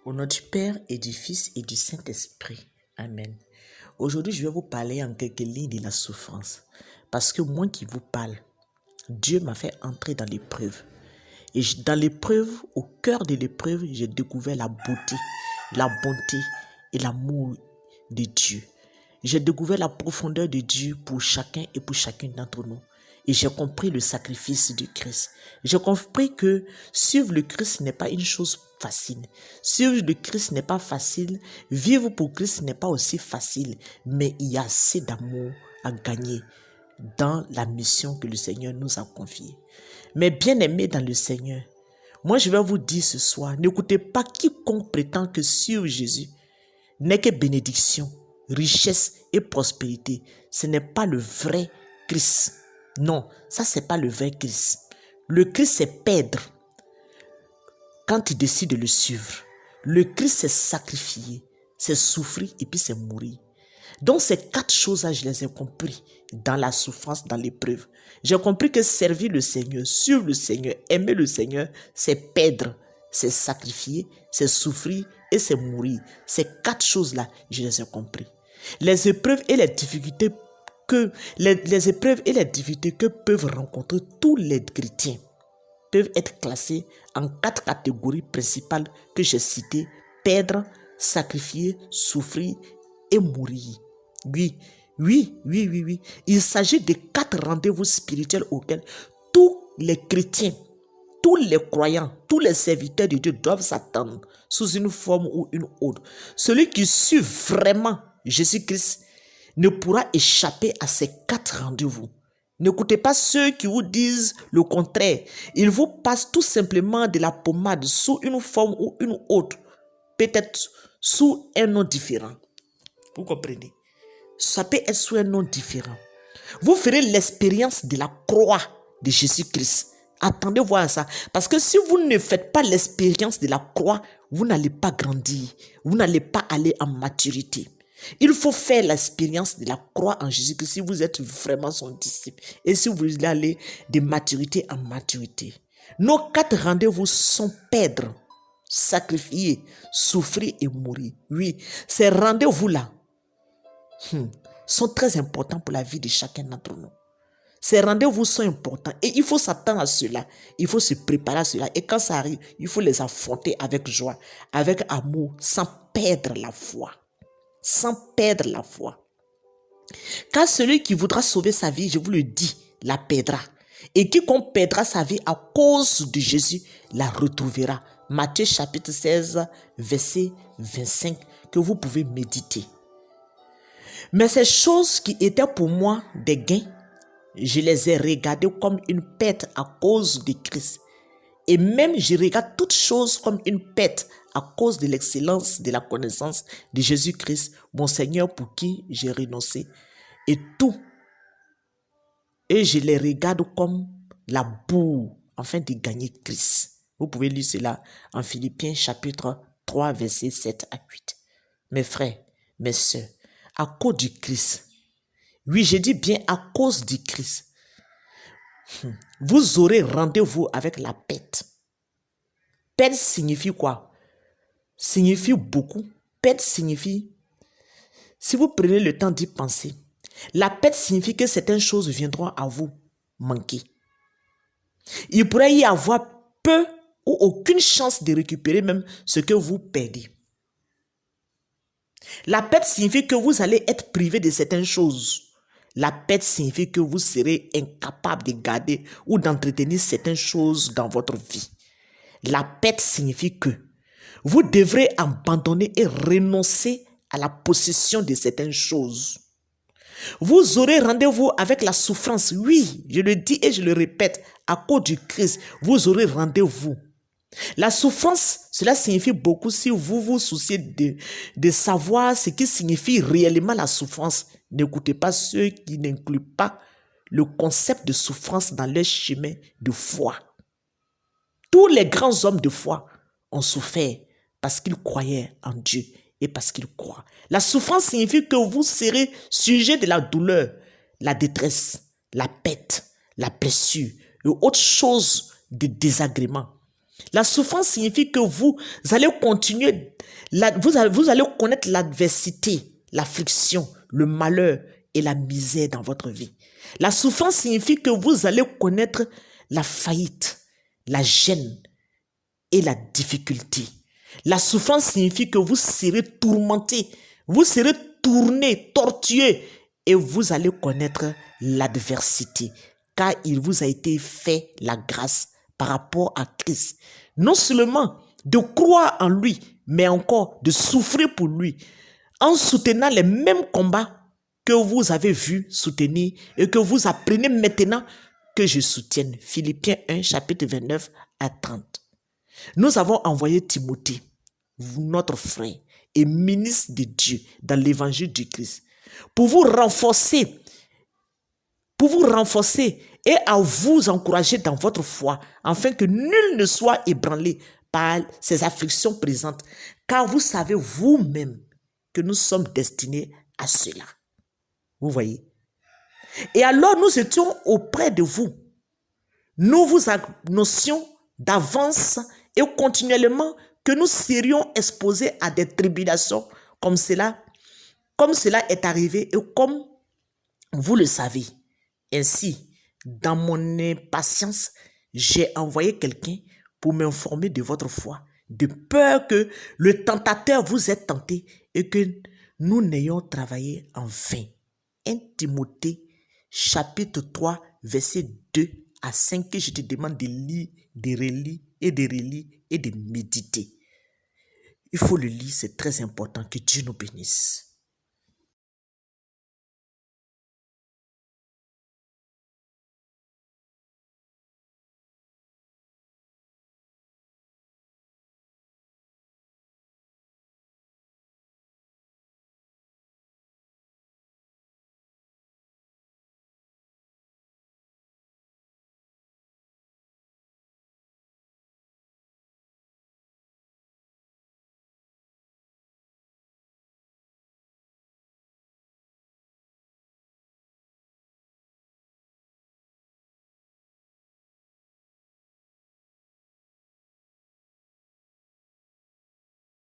Au nom du Père et du Fils et du Saint-Esprit. Amen. Aujourd'hui, je vais vous parler en quelques lignes de la souffrance. Parce que moi qui vous parle, Dieu m'a fait entrer dans l'épreuve. Et dans l'épreuve, au cœur de l'épreuve, j'ai découvert la beauté, la bonté et l'amour de Dieu. J'ai découvert la profondeur de Dieu pour chacun et pour chacune d'entre nous. Et j'ai compris le sacrifice du Christ. J'ai compris que suivre le Christ n'est pas une chose facile. Suivre le Christ n'est pas facile. Vivre pour Christ n'est pas aussi facile. Mais il y a assez d'amour à gagner dans la mission que le Seigneur nous a confiée. Mais bien aimés dans le Seigneur, moi je vais vous dire ce soir, n'écoutez pas quiconque prétend que suivre Jésus n'est que bénédiction, richesse et prospérité. Ce n'est pas le vrai Christ. Non, ça c'est pas le vrai Christ. Le Christ c'est perdre quand tu décides de le suivre. Le Christ c'est sacrifier, c'est souffrir et puis c'est mourir. Donc ces quatre choses-là, je les ai compris dans la souffrance, dans l'épreuve. J'ai compris que servir le Seigneur, suivre le Seigneur, aimer le Seigneur, c'est perdre, c'est sacrifier, c'est souffrir et c'est mourir. Ces quatre choses-là, je les ai compris. Les épreuves et les difficultés que peuvent rencontrer tous les chrétiens peuvent être classées en quatre catégories principales que j'ai citées: perdre, sacrifier, souffrir et mourir. Oui. Il s'agit de quatre rendez-vous spirituels auxquels tous les chrétiens, tous les croyants, tous les serviteurs de Dieu doivent s'attendre sous une forme ou une autre. Celui qui suit vraiment Jésus-Christ ne pourra échapper à ces quatre rendez-vous. N'écoutez pas ceux qui vous disent le contraire. Ils vous passent tout simplement de la pommade sous une forme ou une autre, peut-être sous un nom différent. Vous comprenez? Ça peut être sous un nom différent. Vous ferez l'expérience de la croix de Jésus-Christ. Attendez voir ça. Parce que si vous ne faites pas l'expérience de la croix, vous n'allez pas grandir. Vous n'allez pas aller en maturité. Il faut faire l'expérience de la croix en Jésus-Christ si vous êtes vraiment son disciple. Et si vous voulez aller de maturité en maturité. Nos quatre rendez-vous sont perdre, sacrifier, souffrir et mourir. Oui, ces rendez-vous-là sont très importants pour la vie de chacun d'entre nous. Ces rendez-vous sont importants et il faut s'attendre à cela. Il faut se préparer à cela. Et quand ça arrive, il faut les affronter avec joie, avec amour, sans perdre la foi. Sans perdre la foi. Car celui qui voudra sauver sa vie, je vous le dis, la perdra. Et quiconque perdra sa vie à cause de Jésus, la retrouvera. Matthieu chapitre 16, verset 25, que vous pouvez méditer. Mais ces choses qui étaient pour moi des gains, je les ai regardées comme une perte à cause de Christ. Et même je regarde toutes choses comme une perte à cause de l'excellence de la connaissance de Jésus-Christ, mon Seigneur, pour qui j'ai renoncé. Et tout. Et je les regarde comme la boue afin de gagner Christ. Vous pouvez lire cela en Philippiens chapitre 3, versets 7 à 8. Mes frères, mes sœurs, à cause du Christ, oui, je dis bien à cause du Christ, vous aurez rendez-vous avec la perte. Perte signifie quoi? Signifie beaucoup. Perte signifie, si vous prenez le temps d'y penser, la perte signifie que certaines choses viendront à vous manquer. Il pourrait y avoir peu ou aucune chance de récupérer même ce que vous perdez. La perte signifie que vous allez être privé de certaines choses. La perte signifie que vous serez incapable de garder ou d'entretenir certaines choses dans votre vie. La perte signifie que vous devrez abandonner et renoncer à la possession de certaines choses. Vous aurez rendez-vous avec la souffrance. Oui, je le dis et je le répète, à cause du Christ, vous aurez rendez-vous. La souffrance, cela signifie beaucoup si vous vous souciez de savoir ce qui signifie réellement la souffrance. N'écoutez pas ceux qui n'incluent pas le concept de souffrance dans leur chemin de foi. Tous les grands hommes de foi ont souffert parce qu'ils croyaient en Dieu et parce qu'ils croient. La souffrance signifie que vous serez sujet de la douleur, la détresse, la perte, la blessure et autres choses de désagrément. La souffrance signifie que vous allez continuer, vous allez connaître l'adversité, l'affliction, le malheur et la misère dans votre vie. La souffrance signifie que vous allez connaître la faillite, la gêne et la difficulté. La souffrance signifie que vous serez tourmenté, vous serez tourné, tortueux et vous allez connaître l'adversité car il vous a été fait la grâce par rapport à Christ. Non seulement de croire en lui, mais encore de souffrir pour lui en soutenant les mêmes combats que vous avez vu soutenir et que vous apprenez maintenant que je soutienne. Philippiens 1, chapitre 29 à 30. Nous avons envoyé Timothée, notre frère et ministre de Dieu dans l'évangile du Christ, pour vous renforcer et à vous encourager dans votre foi, afin que nul ne soit ébranlé par ces afflictions présentes, car vous savez vous-même que nous sommes destinés à cela. Vous voyez? Et alors nous étions auprès de vous. Nous vous annoncions d'avance et continuellement que nous serions exposés à des tribulations comme cela est arrivé et comme vous le savez. Ainsi, dans mon impatience, j'ai envoyé quelqu'un pour m'informer de votre foi, de peur que le tentateur vous ait tenté et que nous n'ayons travaillé en vain. 1 Timothée, chapitre 3, verset 2 à 5, que je te demande de lire, de relire et de relire et de méditer. Il faut le lire, c'est très important. Que Dieu nous bénisse.